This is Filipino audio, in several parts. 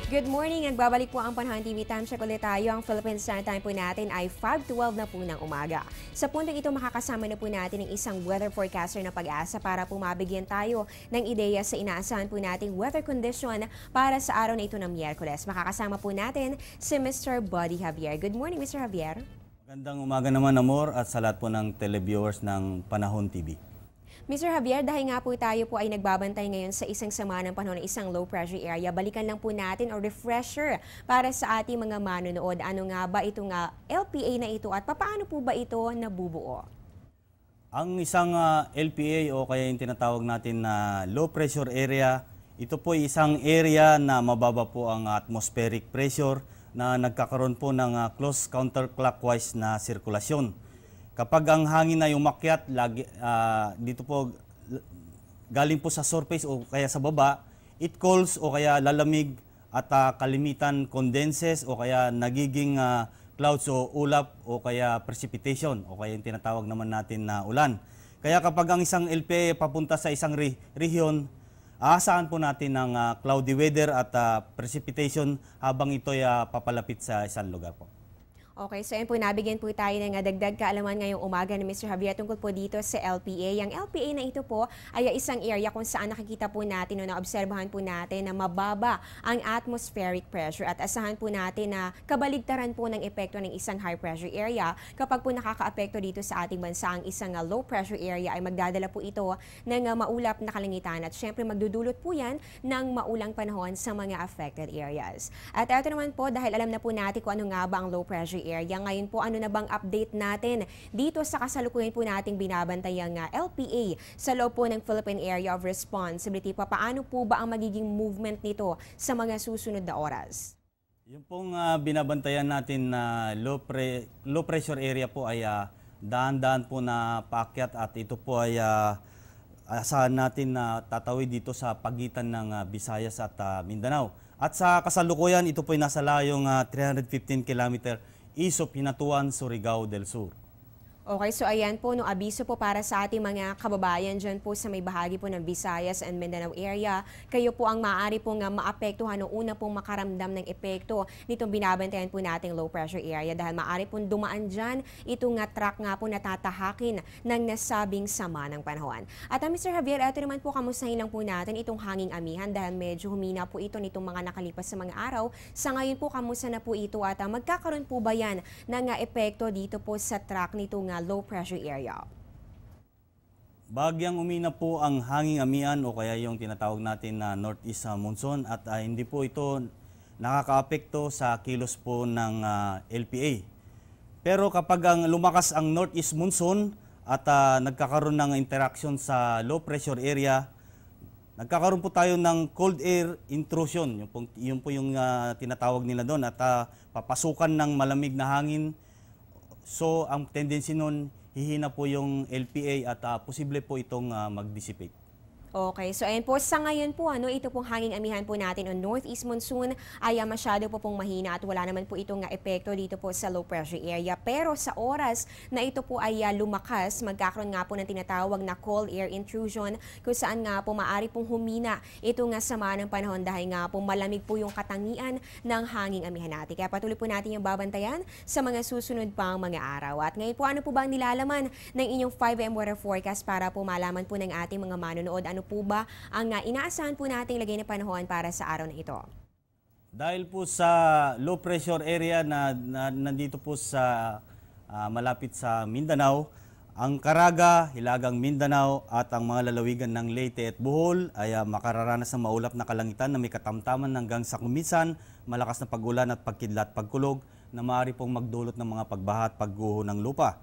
Good morning! Nagbabalik po ang Panahon TV Time Check ulit tayo. Ang Philippine Standard Time po natin ay 5:12 na po ng umaga. Sa puntong ito, makakasama na po natin ng isang weather forecaster na Pag-asa para po mabigyan tayo ng ideya sa inaasahan po nating weather condition para sa araw na ito ng Miyerkules. Makakasama po natin si Mr. Buddy Javier. Good morning, Mr. Javier. Magandang umaga naman, Amor, at sa lahat po ng televiewers ng Panahon TV. Mr. Javier, dahil nga po tayo po ay nagbabantay ngayon sa isang sama ng panahon ng isang low pressure area, balikan lang po natin o refresher para sa ating mga manonood. Ano nga ba itong LPA na ito at paano po ba ito nabubuo? Ang isang LPA o kaya yung tinatawag natin na low pressure area, ito po ay isang area na mababa po ang atmospheric pressure na nagkakaroon po ng close counterclockwise na sirkulasyon. Kapag ang hangin ay umakyat, dito po galing po sa surface o kaya sa baba, it cools o kaya lalamig at kalimitan condenses o kaya nagiging clouds o ulap o kaya precipitation o kaya yung tinatawag naman natin na ulan. Kaya kapag ang isang LPA papunta sa isang rehiyon, aasahan po natin ng cloudy weather at precipitation habang ito ay papalapit sa isang lugar po. Okay, so yan po, nabigyan po tayo ng dagdag kaalaman ngayong umaga ni Mr. Javier tungkol po dito sa LPA. Yung LPA na ito po ay isang area kung saan nakikita po natin o naobserbahan po natin na mababa ang atmospheric pressure at asahan po natin na kabaligtaran po ng epekto ng isang high pressure area. Kapag po nakaka-apekto dito sa ating bansa ang isang low pressure area ay magdadala po ito ng maulap na kalangitan at syempre magdudulot po yan ng maulang panahon sa mga affected areas. At ito naman po, dahil alam na po natin kung ano nga ba ang low pressure area. Ngayon po, ano na bang update natin dito sa kasalukuyan po nating binabantayang LPA sa loob po ng Philippine Area of Responsibility? Paano po ba ang magiging movement nito sa mga susunod na oras? Yung pong binabantayan natin na low pressure area po ay dahan-dahan po na paakyat at ito po ay asahan natin na tatawid dito sa pagitan ng Visayas at Mindanao. At sa kasalukuyan, ito po ay nasa layong 315 km east of Hinatuan, Surigao del Sur. Okay, so ayan po, no, abiso po para sa ating mga kababayan dyan po sa may bahagi po ng Visayas and Mindanao area. Kayo po ang maaari pong maapektuhan o una pong makaramdam ng epekto nitong binabantayan po nating low pressure area dahil maaari pong dumaan dyan itong track nga po natatahakin ng nasabing sama ng panahon. At Mr. Javier, ito naman po, kamustahin lang po natin itong hanging amihan dahil medyo humina po ito nitong mga nakalipas sa mga araw. Sa ngayon po, kamusta na po ito at magkakaroon po ba yan ng epekto dito po sa track nitong low pressure area? Bagyang umina po ang hanging amihan o kaya yung tinatawag natin na northeast monsoon at hindi po ito nakakaapekto sa kilos po ng LPA. Pero kapag lumakas ang northeast monsoon at nagkakaroon ng interaction sa low pressure area, nagkakaroon po tayo ng cold air intrusion. Yun po yung tinatawag nila doon at papasukan ng malamig na hangin. So, ang tendency nun, hihina po yung LPA at posible po itong mag-dissipate. Okay, so ayan po, sa ngayon po, ito pong hanging amihan po natin o northeast monsoon ay masyado po pong mahina at wala naman po itong epekto dito po sa low pressure area. Pero sa oras na ito po ay lumakas, magkakaroon nga po ng tinatawag na cold air intrusion kung saan nga po maaari pong humina ito nga sama ng panahon dahil nga po malamig po yung katangian ng hanging amihan natin. Kaya patuloy po natin yung babantayan sa mga susunod pang mga araw. At ngayon po, ano po ba ang nilalaman ng inyong 5am weather forecast para po malaman po ng ating mga manonood ano po ba ang inaasahan po nating lagay na panahon para sa araw na ito? Dahil po sa low pressure area na nandito po sa malapit sa Mindanao, ang Caraga, Hilagang Mindanao at ang mga lalawigan ng Leyte at Bohol ay makararanas ng maulap na kalangitan na may katamtaman hanggang sa kumisan, malakas na pag-ulan at pagkidlat pagkulog na maaari pong magdulot ng mga pagbaha at pagguho ng lupa.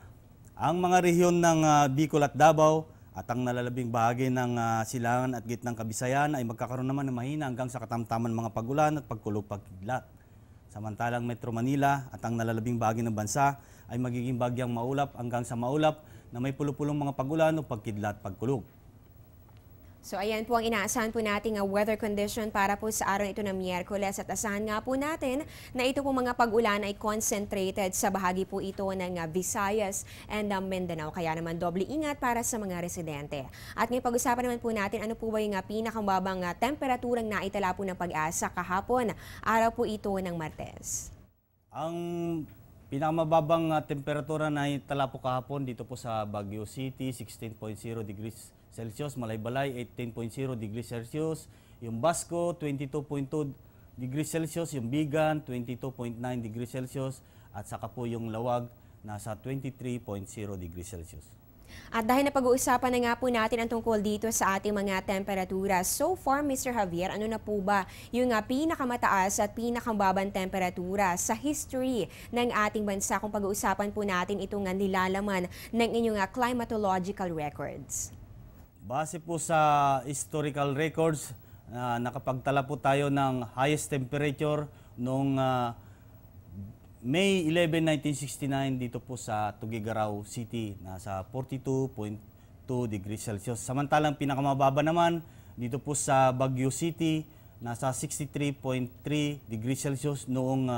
Ang mga rehiyon ng Bicol at Davao at ang nalalabing bahagi ng Silangan at Gitnang Kabisayan ay magkakaroon naman ng mahina hanggang sa katamtaman mga pag-ulan at pagkulog pagkidlat. Samantalang Metro Manila at ang nalalabing bahagi ng bansa ay magiging bagyang maulap hanggang sa maulap na may pulupulong mga pag-ulan o pagkidlat pagkulog. So ayan po ang inaasahan po nating weather condition para po sa araw ito ng Miyerkules at asahan nga po natin na ito po mga pag-ulan ay concentrated sa bahagi po ito ng Visayas and Mindanao. Kaya naman doble ingat para sa mga residente. At ngayon pag-usapan naman po natin ano po ba yung pinakamababang temperaturang naitala po ng Pag-asa kahapon. Araw po ito ng Martes. Ang pinakamababang temperatura na itala po kahapon dito po sa Baguio City, 16.0 degrees Celsius, Malaybalay 18.0 degrees Celsius, yung Basco 22.2 degrees Celsius, yung Bigan 22.9 degrees Celsius, at saka po yung Lawag nasa 23.0 degrees Celsius. At dahil napag-uusapan na nga po natin ang tungkol dito sa ating mga temperatura, so far Mr. Javier, ano na po ba yung pinakamataas at pinakamababang temperatura sa history ng ating bansa kung pag-uusapan po natin itong nilalaman ng inyong climatological records? Base po sa historical records, nakapagtala po tayo ng highest temperature noong May 11, 1969 dito po sa Tuguegarao City, nasa 42.2 degrees Celsius. Samantalang pinakamababa naman dito po sa Baguio City, nasa 63.3 degrees Celsius noong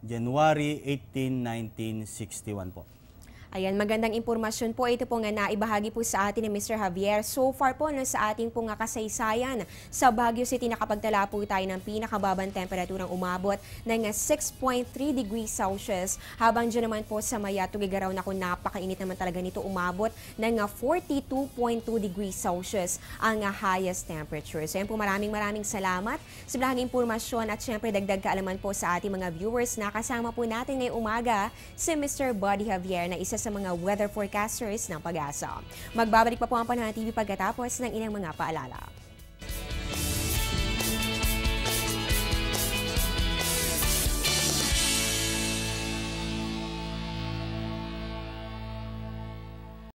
January 18, 1961 po. Ayan, magandang impormasyon po. Ito po nga naibahagi po sa atin ni Mr. Javier. So far po sa ating po nga kasaysayan sa Baguio City, nakapagtala po tayo ng pinakababang temperaturang umabot ng 6.3 degrees Celsius. Habang dyan naman po sa Maya, Tuguegarao, naku, napakainit naman talaga nito, umabot ng 42.2 degrees Celsius ang highest temperature. So yan po, maraming salamat sa bilahang impormasyon at syempre dagdag kaalaman po sa ating mga viewers na kasama po natin ngayong umaga si Mr. Buddy Javier na isa sa mga weather forecasters ng Pag-asa. Magbabalik pa po ang Panahon TV pagkatapos ng ilang mga paalala.